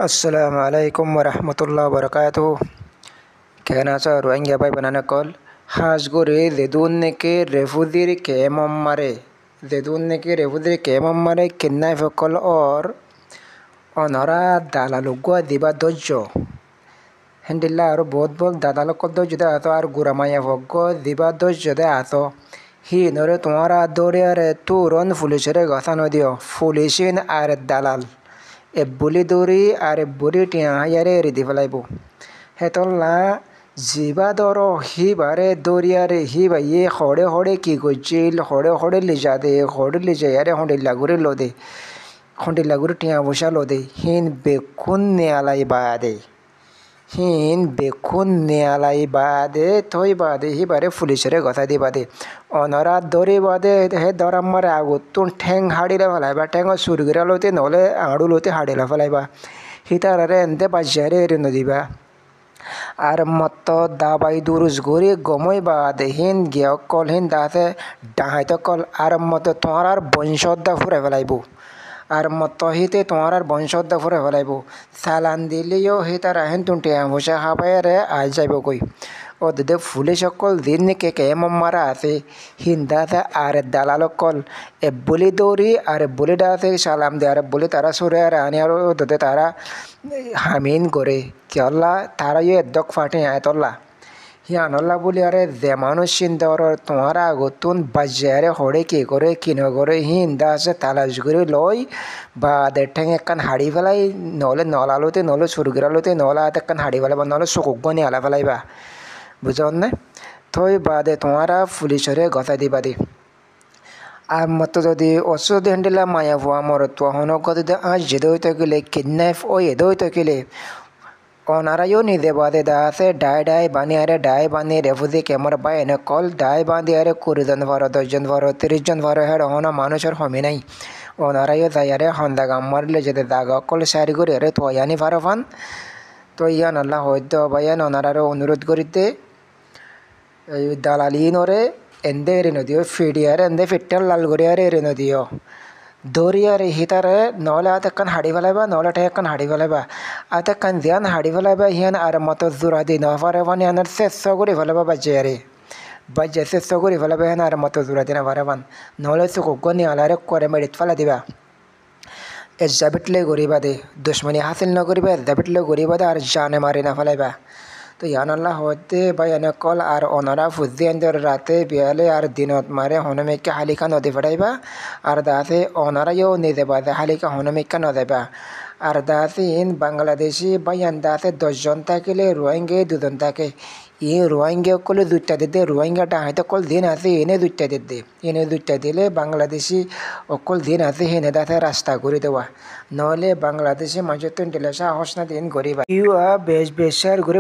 अस्सलाम वालेकुम वरहमतुल्लाहि वबरकातुहू। कहना चा रोहिंग्या भाई बनाने कॉल हाजगोरे जेदून के रेफुदीर के मम्मारे किन्ना फकल और অনরা দালালুগুয়া দিবা দজ্জ হেন্ডিল্লা আর বহুত বহুত দাদালক দজ্জ দে আতো আর গুরামাইয়া ভগ্গ দিবা দজ্জ দে আতো হি নরে তোমারা দৌড়িয়ারে তুরন পুলিশেরে গথা নদিও পুলিশিন আর দালাল এব্বুলি দৌড়ি আর এব্বুলি টিয়া হাইয়ারে রিদি ফেলাইব হেতল্লা জিবা দর হি বারে দৌড়িয়ারে হি ভাইয়ে হড়ে হড়ে কি করছিল হড়ে হড়ে লিজা দে হড়ে লিজা ইয়ারে হন্ডিল্লা ঘুরে লো দে খন্ডিল্লা গুরু টিয়া বসা লোদে হিন বেকুন নেয়ালাই বাদে থই বাদে হি বারে পুলিশের কথা দি বাদে অনরা দরি বাদে হে দরাম মারে আগুতুন ঠ্যাং হাড়িলে ফেলাইবা ঠ্যাং সুরগিরা লতে নহলে আড়ু লতে হাড়িলা ফেলাইবা হিতারে এনতে বাজারে এরে নদিবা আর মত দাবাই দুরুজ গরি গমই বাদে হিন গিয়া কল হিন দাতে ডাহাইতে কল আর মত তোমার আর বংশদা ফুরে ফেলাইব আর মত হিতে তোমার আর বংশদা ফুরে ফেলাইব সালান দিলেও হি তার হেন তুন টিয়া বসে হাবাইরে আই যাইব কই ও দে ফুলে সকল দিন কে মারা আছে হিন্দাতে আর দালাল কল এ বলি দৌড়ি আর বলি ডাতে সালাম দে আর বলি তারা সরে আর আনি আর দে তারা হামিন করে কেল্লা তারা ইয়ে দক ফাটে আয়তল্লা হিয়ানল্লা বলি আরে যে মানুষ চিন্তার তোমার আগতুন বাজারে হড়ে কি করে কিনো করে হিন্দা আছে তালাশ করে লই বা দেড় একখান হাড়ি ফেলাই নহলে নলালোতে নহলে সুরগিরালোতে নহলে একখান হাড়ি ফেলাইবা নহলে চকুগনি আলা ফেলাইবা বুঝন না থই বাদে তোমারা পুলিশরে গথা দিবা দি আর মতো যদি অসুধ হেন্ডিলা মায়া ভুয়া মরত হনক যদি আজ যেতে হইতে গেলে কিডন্যাপ ও এদে হইতে গেলে ওনারাও নিদে বাদে দাসে ডাই বানিয়ে রেফুজি ক্যামেরা বাই এনে কল ডাই বাঁধি আরে 20 জন ভারো 10 জন ভারো 30 জন ভারো হেড হন মানুষের হমি নাই ওনারাও যাই আরে হন্দা গাম মারলে যেতে দাগা কল সারি করে আরে তোয়ানি ভারো ফান তো ইয়ান আল্লাহ হয়তো ভাইয়ান ওনারারও অনুরোধ করিতে দালালি নরে এন্দে এরে নদিও ফিডিয়ারে এন্দে ফিট্টাল লাল গড়িয়ারে এরে নদিও দৌড়িয়ারে হিতারে নহলে আতেকান হাড়ি ফেলাইবা নহলে ঠেকান হাড়ি ফেলাইবা আতেকান ধ্যান হাড়ি ফেলাইবা হিয়ান আর মতো জোড়া দি নফারে বান হিয়ানের চেষ্টা করে ফেলাবা বাজিয়ারে বাজিয়া চেষ্টা করে ফেলাবা হিয়ান আর মতো জোড়া দি নফারে বান নহলে চকুগনি আলারে করে মেডিত ফেলা দিবা জাবিটলে গরিবা দে দুশ্মনী হাসিল নকরিবা জাবিটলে গরিবা দে আর জানে মারি না ফেলাইবা তো ইয়ানল্লা হতে বা এনে কল আর অনরা ফুজি এন্দর রাতে বিয়ালে আর দিনত মারে হনমিকা হালিকা নদী ফেটাইবা আর দাসে অনরাও নিদে বাদে হালিকা হনমিকা নদেবা আর দাসে ইন বাংলাদেশি বা ইয়ান দাসে 10 জন থাকিলে রোহিঙ্গে 2 জন থাকে ই রোহিঙ্গা কলে 2টা দিতে রোহিঙ্গাটা হয়তো কল দিন আছে এনে 2টা দিতে এনে 2টা দিলে বাংলাদেশি অকল দিন আছে হেনে দাসে রাস্তা করে দেওয়া নহলে বাংলাদেশি মানুষ তো ঢেলেসা হসনা দিন গরিবা ইউ বেশ বেশার করে